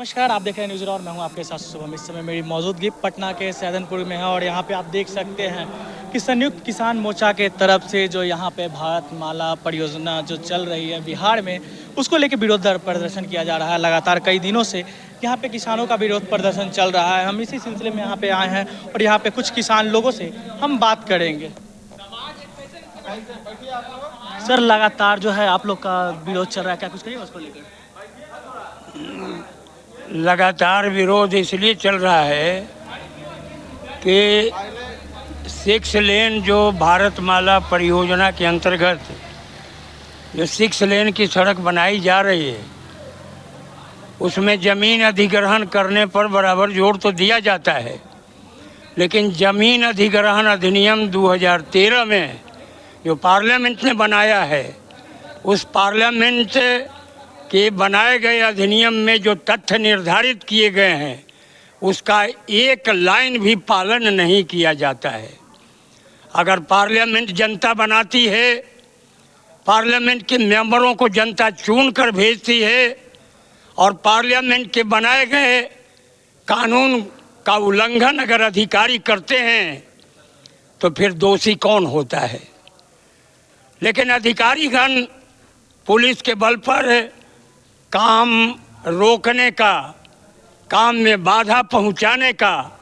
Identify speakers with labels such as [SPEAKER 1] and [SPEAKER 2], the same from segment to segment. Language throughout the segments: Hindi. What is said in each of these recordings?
[SPEAKER 1] नमस्कार, आप देख रहे हैं न्यूज़ और मैं हूं आपके साथ शुभम। इस समय मेरी मौजूदगी पटना के सैदनपुर में है और यहां पे आप देख सकते हैं कि संयुक्त किसान मोर्चा के तरफ से जो यहां पे भारत माला परियोजना जो चल रही है बिहार में, उसको लेकर विरोध प्रदर्शन किया जा रहा है। लगातार कई दिनों से यहाँ पे किसानों का विरोध प्रदर्शन चल रहा है। हम इसी सिलसिले में यहाँ पे आए हैं और यहाँ पे कुछ किसान लोगों से हम बात करेंगे। सर, लगातार जो है आप लोग का विरोध चल रहा है, क्या कुछ कहिए उसको लेकर?
[SPEAKER 2] लगातार विरोध इसलिए चल रहा है कि 6 लेन जो भारतमाला परियोजना के अंतर्गत जो 6 लेन की सड़क बनाई जा रही है, उसमें ज़मीन अधिग्रहण करने पर बराबर जोर तो दिया जाता है, लेकिन ज़मीन अधिग्रहण अधिनियम 2013 में जो पार्लियामेंट ने बनाया है, उस पार्लियामेंट के बनाए गए अधिनियम में जो तथ्य निर्धारित किए गए हैं, उसका एक लाइन भी पालन नहीं किया जाता है। अगर पार्लियामेंट जनता बनाती है, पार्लियामेंट के मेंबरों को जनता चुन कर भेजती है और पार्लियामेंट के बनाए गए कानून का उल्लंघन अगर अधिकारी करते हैं तो फिर दोषी कौन होता है? लेकिन अधिकारीगण पुलिस के बल पर काम रोकने का, काम में बाधा पहुंचाने का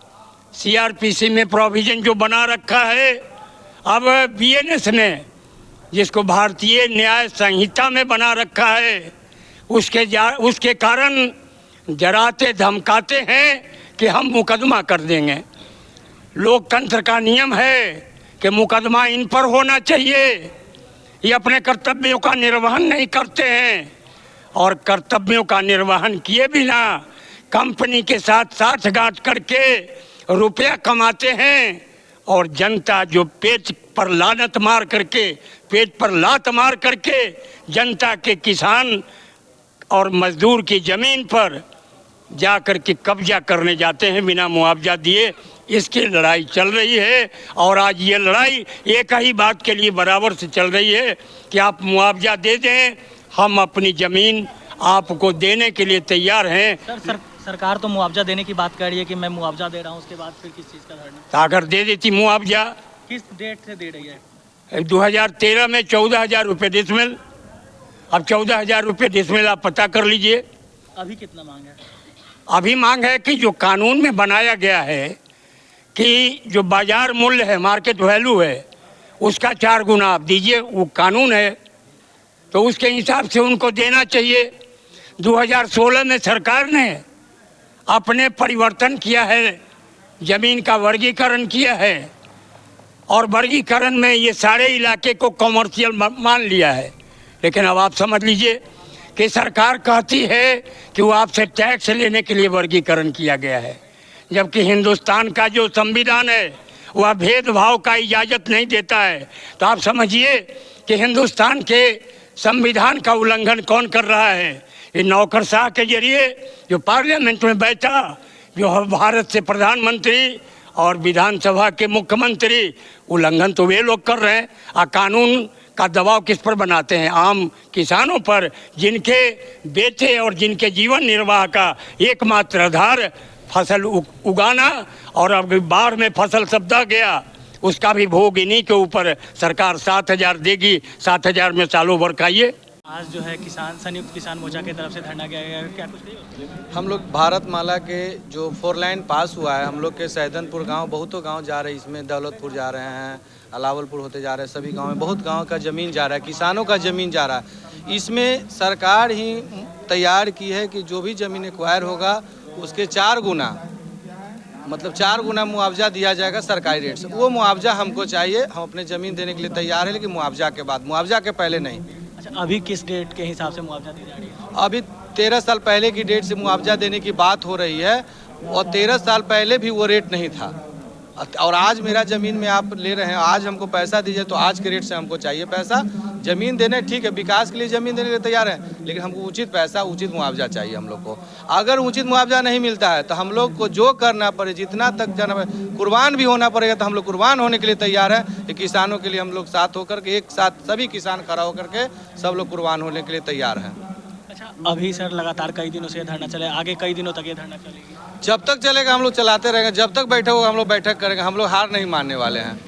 [SPEAKER 2] सीआरपीसी में प्रोविज़न जो बना रखा है, अब बीएनएस ने जिसको भारतीय न्याय संहिता में बना रखा है, उसके कारण डराते धमकाते हैं कि हम मुकदमा कर देंगे। लोकतंत्र का नियम है कि मुकदमा इन पर होना चाहिए। ये अपने कर्तव्यों का निर्वहन नहीं करते हैं और कर्तव्यों का निर्वहन किए बिना कंपनी के साथ साठगांठ करके रुपया कमाते हैं और जनता जो पेट पर लात मार करके जनता के किसान और मजदूर की ज़मीन पर जा कर के कब्जा करने जाते हैं बिना मुआवजा दिए। इसकी लड़ाई चल रही है और आज ये लड़ाई एक ही बात के लिए बराबर से चल रही है कि आप मुआवजा दे दें, हम अपनी ज़मीन आपको देने के लिए तैयार हैं।
[SPEAKER 1] सरकार तो मुआवजा देने की बात कर रही है कि मैं मुआवजा दे रहा हूँ, उसके बाद फिर किस चीज़ का धरना?
[SPEAKER 2] अगर दे देती मुआवजा,
[SPEAKER 1] किस डेट से दे रही है?
[SPEAKER 2] 2013 में 14,000 रुपये डिसमिल, अब 14,000 रुपये डिसमिल आप पता कर लीजिए।
[SPEAKER 1] अभी कितना मांग है?
[SPEAKER 2] अभी मांग है कि जो कानून में बनाया गया है कि जो बाजार मूल्य है, मार्केट वैल्यू है, उसका 4 गुना आप दीजिए। वो कानून है तो उसके हिसाब से उनको देना चाहिए। 2016 में सरकार ने अपने परिवर्तन किया है, ज़मीन का वर्गीकरण किया है और वर्गीकरण में ये सारे इलाके को कॉमर्शियल मान लिया है। लेकिन अब आप समझ लीजिए कि सरकार कहती है कि वो आपसे टैक्स लेने के लिए वर्गीकरण किया गया है, जबकि हिंदुस्तान का जो संविधान है वह भेदभाव का इजाज़त नहीं देता है। तो आप समझिए कि हिंदुस्तान के संविधान का उल्लंघन कौन कर रहा है? ये नौकरशाह के जरिए जो पार्लियामेंट में बैठा, जो भारत से प्रधानमंत्री और विधानसभा के मुख्यमंत्री, उल्लंघन तो वे लोग कर रहे हैं। कानून का दबाव किस पर बनाते हैं? आम किसानों पर, जिनके बेटे और जिनके जीवन निर्वाह का एकमात्र आधार फसल उगाना, और अब बाढ़ में फसल सब दह गया, उसका भी भोग इन्हीं के ऊपर सरकार 7,000 देगी। 7,000 में सालों भर खाइए।
[SPEAKER 1] आज जो है संयुक्त किसान मोर्चा की तरफ से धरना किया गया है, क्या कुछ कहिए?
[SPEAKER 3] हम लोग भारतमाला के जो 4 लाइन पास हुआ है, हम लोग के सैदनपुर गांव, बहुतों गांव जा रहे हैं, इसमें दौलतपुर जा रहे हैं, अलावलपुर होते जा रहे हैं, सभी गांव में बहुत गांव का ज़मीन जा रहा है, किसानों का ज़मीन जा रहा है। इसमें सरकार ही तैयार की है कि जो भी ज़मीन एक्वायर होगा उसके 4 गुना, मतलब 4 गुना मुआवजा दिया जाएगा सरकारी रेट से। वो मुआवजा हमको चाहिए, हम अपने ज़मीन देने के लिए तैयार है, लेकिन मुआवजा के बाद, मुआवजा के पहले नहीं।
[SPEAKER 1] अच्छा, अभी किस डेट के हिसाब से मुआवजा दी जा रही है?
[SPEAKER 3] अभी 13 साल पहले की डेट से मुआवजा देने की बात हो रही है और 13 साल पहले भी वो रेट नहीं था। और आज मेरा ज़मीन में आप ले रहे हैं, आज हमको पैसा दीजिए तो आज के रेट से हमको चाहिए पैसा। ज़मीन देने ठीक है, विकास के लिए ज़मीन देने के लिए तैयार है, लेकिन हमको उचित पैसा, उचित मुआवजा चाहिए हम लोग को। अगर उचित मुआवजा नहीं मिलता है तो हम लोग को जो करना पड़े, जितना तक जाना पड़े, कुर्बान भी होना पड़ेगा, तो हम लोग कुर्बान होने के लिए तैयार है। कि किसानों के लिए हम लोग साथ होकर के, एक साथ सभी किसान खड़ा होकर के सब लोग कुर्बान होने के लिए तैयार हैं।
[SPEAKER 1] अच्छा, अभी सर लगातार कई दिनों से ये धरना चले, आगे कई दिनों तक ये धरना चलेगी?
[SPEAKER 3] जब तक चलेगा हम लोग चलाते रहेंगे, जब तक बैठे होगा हम लोग बैठक करेंगे, हम लोग हार नहीं मानने वाले हैं।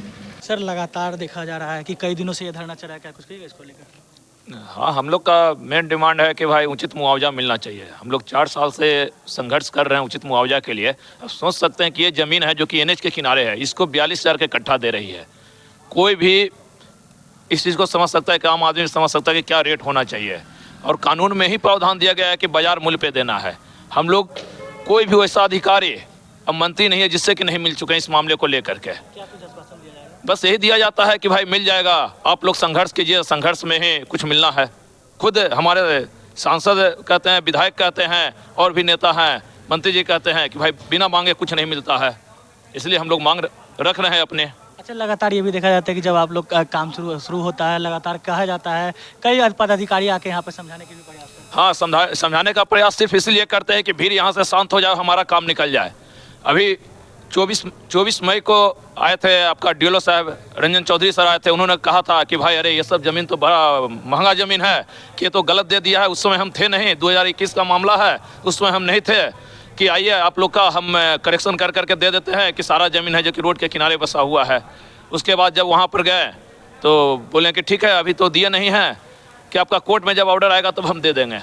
[SPEAKER 1] सर लगातार देखा जा रहा है कि कई दिनों से ये धरना चल रहा है, क्या कुछ कहिएगा इसको लेकर?
[SPEAKER 4] हाँ, हम लोग का मेन डिमांड है कि भाई उचित मुआवजा मिलना चाहिए। हम लोग 4 साल से संघर्ष कर रहे हैं उचित मुआवजा के लिए। अब सोच सकते हैं कि ये ज़मीन है जो कि NH के किनारे है, इसको 42,000 के कट्ठा दे रही है। कोई भी इस चीज़ को समझ सकता है कि आम आदमी समझ सकता है कि क्या रेट होना चाहिए, और कानून में ही प्रावधान दिया गया है कि बाजार मूल्य पे देना है। हम लोग कोई भी वैसा अधिकारी अब मंत्री नहीं है जिससे कि नहीं मिल चुके हैं इस मामले को लेकर के।
[SPEAKER 1] क्या कुछ आश्वासन दिया जाएगा?
[SPEAKER 4] बस यही दिया जाता है कि भाई मिल जाएगा, आप लोग संघर्ष कीजिए, संघर्ष में ही कुछ मिलना है। खुद हमारे सांसद कहते हैं, विधायक कहते हैं, और भी नेता हैं, मंत्री जी कहते हैं कि भाई बिना मांगे कुछ नहीं मिलता है, इसलिए हम लोग मांग रख रहे हैं अपने।
[SPEAKER 1] अच्छा, लगातार ये भी देखा जाता है कि जब आप लोग का काम शुरू होता है, लगातार कहा जाता है, कई पदाधिकारी आके यहाँ पे समझाने के भी प्रयास करते हैं।
[SPEAKER 4] हाँ, समझाने का प्रयास सिर्फ इसलिए करते हैं कि भीड़ यहाँ से शांत हो जाए, हमारा काम निकल जाए। अभी 24 मई को आए थे आपका DLO साहब रंजन चौधरी सर आए थे, उन्होंने कहा था कि भाई अरे ये सब ज़मीन तो बड़ा महंगा ज़मीन है, कि ये तो गलत दे दिया है। उस समय हम थे नहीं, 2021 का मामला है, उस समय हम नहीं थे कि आइए आप लोग का हम करेक्शन कर करके दे देते हैं कि सारा ज़मीन है जो कि रोड के किनारे बसा हुआ है। उसके बाद जब वहाँ पर गए तो बोले कि ठीक है अभी तो दिया नहीं है, कि आपका कोर्ट में जब ऑर्डर आएगा तब हम दे देंगे।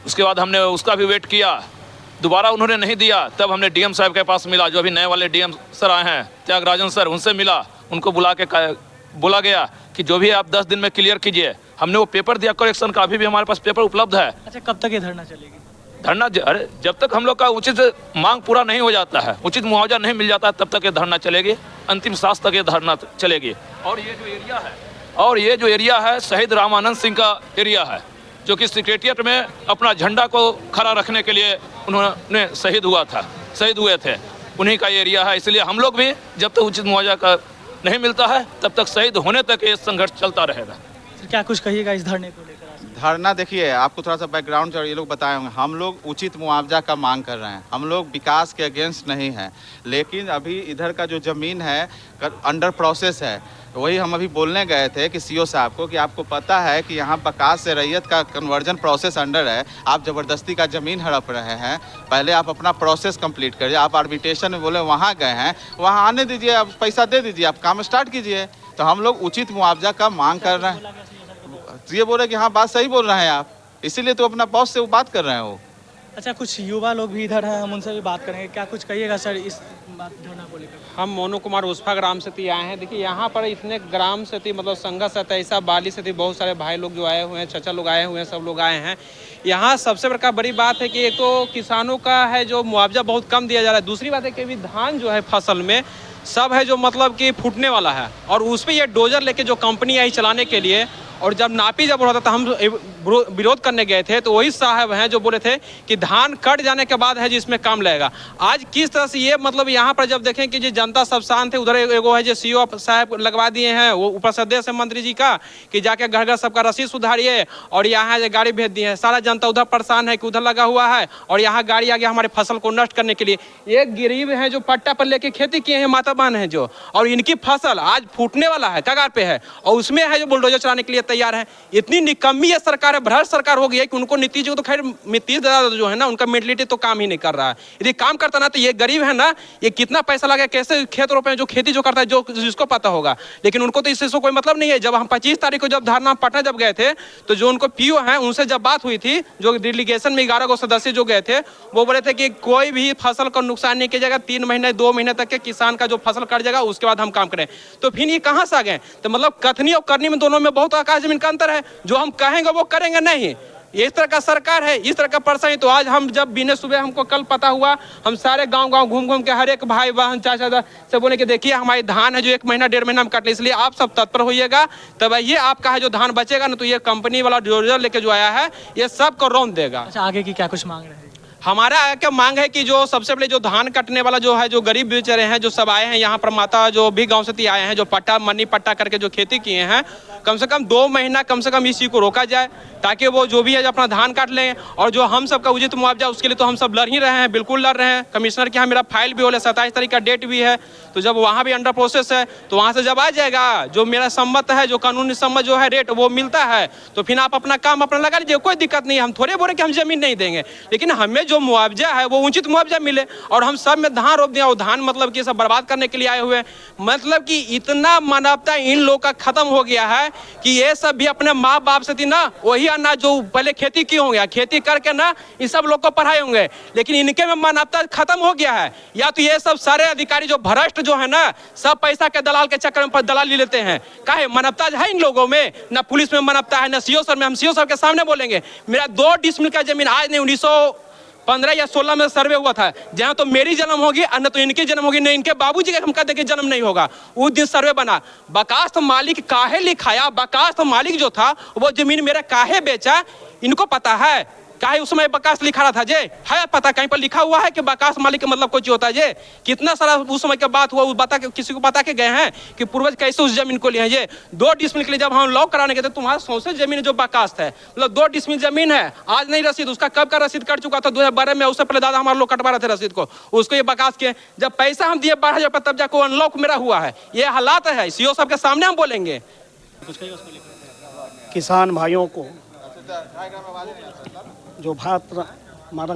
[SPEAKER 4] उसके बाद हमने उसका भी वेट किया, दोबारा उन्होंने नहीं दिया, तब हमने DM साहब के पास मिला, जो अभी नए वाले DM सर आए हैं त्यागराजन सर, उनसे मिला। उनको बुला के बोला गया कि जो भी आप 10 दिन में क्लियर कीजिए। हमने वो पेपर दिया करेक्शन का, अभी भी हमारे पास पेपर उपलब्ध है।
[SPEAKER 1] अच्छा, कब तक ये धरना चलेगी?
[SPEAKER 4] धरना अरे जब तक हम लोग का उचित मांग पूरा नहीं हो जाता है, उचित मुआवजा नहीं मिल जाता है, तब तक ये धरना चलेगी, अंतिम सांस तक ये धरना चलेगी। और ये जो एरिया है शहीद रामानंद सिंह का एरिया है, जो कि सेक्रेटरिएट में अपना झंडा को खड़ा रखने के लिए उन्होंने शहीद हुए थे, उन्हीं का एरिया है। इसलिए हम लोग भी जब तक उचित मुआवजा का नहीं मिलता है तब तक शहीद होने तक ये संघर्ष चलता रहेगा।
[SPEAKER 1] सर, क्या कुछ कहिएगा इस धरने को लेकर?
[SPEAKER 5] धरना देखिए, आपको थोड़ा सा बैकग्राउंड ये लोग बताए होंगे। हम लोग उचित मुआवजा का मांग कर रहे हैं, हम लोग विकास के अगेंस्ट नहीं हैं, लेकिन अभी इधर का जो ज़मीन है अंडर प्रोसेस है। वही हम अभी बोलने गए थे कि CO साहब को कि आपको पता है कि यहाँ बकास से रैयत का कन्वर्जन प्रोसेस अंडर है, आप ज़बरदस्ती का ज़मीन हड़प रहे हैं, पहले आप अपना प्रोसेस कंप्लीट करिए। आप आर्बिट्रेशन में बोले वहाँ गए हैं, वहाँ आने दीजिए, आप पैसा दे दीजिए, आप काम स्टार्ट कीजिए। तो हम लोग उचित मुआवजा का मांग कर रहे हैं। ये बोले कि हाँ बात सही बोल रहे हैं आप, इसीलिए तो अपना बॉस से वो बात कर रहे हो।
[SPEAKER 1] अच्छा, कुछ युवा लोग भी इधर हैं, हम उनसे भी बात करेंगे। क्या कुछ कहिएगा सर इस धरना को लेकर?
[SPEAKER 6] हम मोनू कुमार उस्फा ग्राम से आए हैं। देखिए यहाँ पर इतने ग्राम से मतलब संघर्ष रहता है, ऐसा बाली से बहुत सारे भाई लोग जो आए हुए हैं, चाचा लोग आए हुए हैं, सब लोग आए हैं। यहाँ सबसे बड़ी बात है कि एक तो किसानों का है जो मुआवजा बहुत कम दिया जा रहा है, दूसरी बात है कि अभी धान जो है फसल में सब है जो मतलब कि फूटने वाला है, और उस पर ये डोजर लेके जो कंपनी आई चलाने के लिए, और जब नापी जब हो रहा था हम विरोध करने गए थे, तो वही साहब हैं जो बोले थे कि धान कट जाने के बाद है जिसमें काम लगेगा। आज किस तरह से ये मतलब यहाँ पर जब देखें कि जो जनता सब शांत है, उधर एगो है जो CO साहब लगवा दिए हैं, वो ऊपर सदस्य मंत्री जी का कि जाके घर घर सबका रसीद सुधारिए, और यहाँ जो गाड़ी भेज दी है, सारा जनता उधर परेशान है कि उधर लगा हुआ है, और यहाँ गाड़ी आ गया हमारे फसल को नष्ट करने के लिए। एक गरीब है जो पट्टा पर लेके खेती किए हैं, माता बहन है जो, और इनकी फसल आज फूटने वाला है, कगार पे है, और उसमें है जो बुलडोजर चलाने के लिए तैयार है। इतनी निकम्मी ये सरकार है, भ्रष्ट सरकार हो गई है कि उनको नीतीश जी को तो खैर नीतीश दादा जो है ना, उनका मेंटलिटी तो काम ही नहीं कर रहा है। यदि काम करता ना तो ये गरीब है ना, ये कितना पैसा लगा, कैसे खेत रोपे, जो खेती जो करता है जो जिसको पता होगा, लेकिन उनको तो इससे कोई मतलब नहीं है। जब हम 25 तारीख को जब धरना पटना जब गए थे, तो जो उनको PO हैं उनसे जब बात हुई थी, जो डेलीगेशन में 11 गो सदस्य जो गए थे, वो बोले थे कि कोई भी फसल को नुकसान नहीं किया जाएगा, 3 महीने 2 महीने तक के किसान का जो फसल कट जाएगा उसके बाद हम काम करें। तो फिर ये कहाँ से आ गए? तो मतलब कथनी और करनी में दोनों में बहुत आकाश जमीन का अंतर है। जो हम कहेंगे वो करेंगे नहीं, इस तरह का सरकार है, इस तरह का परेशानी। तो आज हम जब बिने सुबह हमको कल पता हुआ, हम सारे गांव घूम के हर एक भाई बहन चाचा से बोले कि देखिए हमारी धान है जो 1 महीना 1.5 महीना में कट ले, इसलिए आप सब तत्पर होइएगा, तब ये आपका है जो धान बचेगा ना, तो ये कंपनी वाला डोजर लेके जो आया है ये सब को रौंद देगा।
[SPEAKER 1] अच्छा, आगे की क्या कुछ मांग रहे हैं?
[SPEAKER 6] हमारा क्या मांग है कि जो सबसे पहले जो धान कटने वाला जो है, जो गरीब बेचारे हैं जो सब आए हैं यहाँ पर, माता जो भी गांव से आए हैं, जो पट्टा मनी पट्टा करके जो खेती किए हैं, कम से कम 2 महीना कम से कम इस चीज़ को रोका जाए, ताकि वो जो भी है अपना धान काट लें। और जो हम सबका उचित मुआवजा, उसके लिए तो हम सब लड़ ही रहे हैं, बिल्कुल लड़ रहे हैं। कमिश्नर के यहाँ मेरा फाइल भी हो रहा है, 27 तारीख का डेट भी है, तो जब वहाँ भी अंडर प्रोसेस है, तो वहाँ से जब आ जाएगा जो मेरा सम्मत है, जो कानूनी सम्मत जो है रेट वो मिलता है, तो फिर आप अपना काम अपना लगा लीजिए, कोई दिक्कत नहीं है। हम थोड़े बोले कि हम जमीन नहीं देंगे, लेकिन हमें जो मुआवजा है वो उचित मुआवजा मिले। और हम सब में धान रोप दिया, और धान मतलब कि सब बर्बाद करने के लिए आए हुए हैं। मतलब कि इतना मानवता इन लोग का खत्म हो गया है कि ये सब भी अपने माँ बाप से थी ना, वही अनाज जो पहले खेती की होंगे, खेती करके ना इन सब लोग को पढ़ाए होंगे, लेकिन इनके में मानवता खत्म हो गया है। या तो ये सब सारे अधिकारी जो भ्रष्ट जो है ना, सब पैसा के दलाल के चक्कर में दलाली लेते हैं। काहे मानवता है इन लोगों में? ना पुलिस में मानवता है, ना सीओ सर में। हम सीओ सर के सामने बोलेंगे, मेरा 2 डिसमिल का जमीन आज नहीं 1915 या 16 में सर्वे हुआ था, जहां तो मेरी जन्म होगी और न तो इनकी जन्म होगी, न इनके बाबूजी के हम कहते कि जन्म नहीं होगा। उस दिन सर्वे बना, बकास्त मालिक काहे लिखाया, बकास्त मालिक जो था वो जमीन मेरा काहे बेचा, इनको पता है? काहे उस समय बकास लिखा रहा था जे? है पता? कहीं पर लिखा हुआ है कि बकास मालिक का मतलब कुछ होता है जे? कितना सारा उस समय के बात हुआ, उस बता के किसी को बता के गए हैं कि पूर्वज कैसे उस जमीन को लिए हैं जे? 2 डिसमिल के लिए जब हम लॉक कराने गए थे, तुम्हारा सौंसे जमीन जो बकास्त है, मतलब 2 डिसमिल जमीन है, आज नहीं रसीद, उसका कब का रसीद कट चुका था 2012 में। उससे पहले दादा हमारे लोग कटवा रहे थे रसीद को, उसको ये बकास के जब पैसा हम दिए 12,000 रुपये, तब जाकर अनलॉक मेरा हुआ है। ये हालात है, सीओ साहब के सामने हम बोलेंगे।
[SPEAKER 7] किसान भाइयों को जो भारत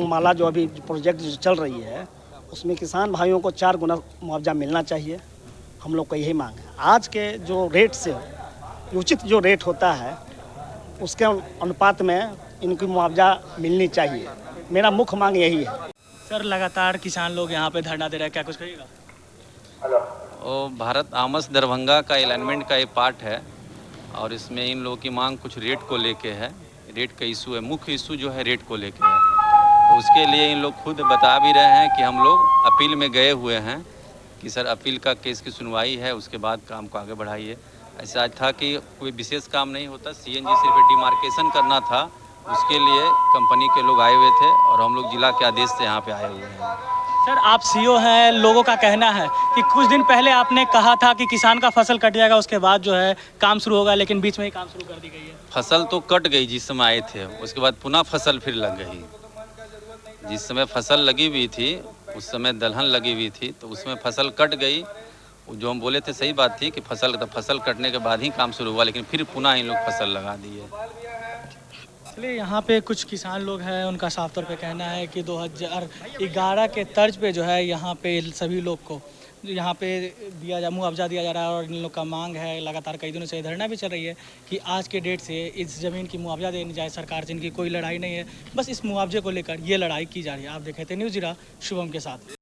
[SPEAKER 7] माला जो अभी प्रोजेक्ट जो चल रही है, उसमें किसान भाइयों को 4 गुना मुआवजा मिलना चाहिए। हम लोग का यही मांग है। आज के जो रेट से उचित जो रेट होता है, उसके अनुपात में इनकी मुआवजा मिलनी चाहिए। मेरा मुख्य मांग यही है।
[SPEAKER 1] सर, लगातार किसान लोग यहाँ पे धरना दे रहे हैं, क्या कुछ कहिएगा?
[SPEAKER 8] वो भारत आमस दरभंगा का अलाइनमेंट का एक पार्ट है, और इसमें इन लोगों की मांग कुछ रेट को लेके है। रेट का इशू है, मुख्य इशू जो है रेट को लेके है। तो उसके लिए इन लोग खुद बता भी रहे हैं कि हम लोग अपील में गए हुए हैं कि सर अपील का केस की सुनवाई है, उसके बाद काम को आगे बढ़ाइए। ऐसा था कि कोई विशेष काम नहीं होता, सीएनजी सिर्फ डिमार्केशन करना था, उसके लिए कंपनी के लोग आए हुए थे और हम लोग जिला के आदेश से यहाँ पे आए हुए हैं।
[SPEAKER 1] सर, आप सीओ हैं, लोगों का कहना है कि कुछ दिन पहले आपने कहा था कि किसान का फसल कट जाएगा, उसके बाद जो है काम शुरू होगा, लेकिन बीच में ही काम शुरू कर दी गई है।
[SPEAKER 8] फसल तो कट गई जिस समय आए थे, उसके बाद पुनः फसल फिर लग गई। जिस समय फसल लगी हुई थी उस समय दलहन लगी हुई थी, तो उसमें फसल कट गई। जो हम बोले थे सही बात थी कि फसल कटने के बाद ही काम शुरू हुआ, लेकिन फिर पुनः इन लोग फसल लगा दिए।
[SPEAKER 1] इसलिए यहाँ पे कुछ किसान लोग हैं, उनका साफ तौर पे कहना है कि 2011 के तर्ज पे जो है यहाँ पे सभी लोग को यहाँ पे मुआवजा दिया जा रहा है। और इन लोग का मांग है, लगातार कई दिनों से धरना भी चल रही है कि आज के डेट से इस ज़मीन की मुआवजा देनी जाए सरकार से। इनकी कोई लड़ाई नहीं है, बस इस मुआवजे को लेकर ये लड़ाई की जा रही है। आप देखे थे न्यूज़ ज़ीरा शुभम के साथ।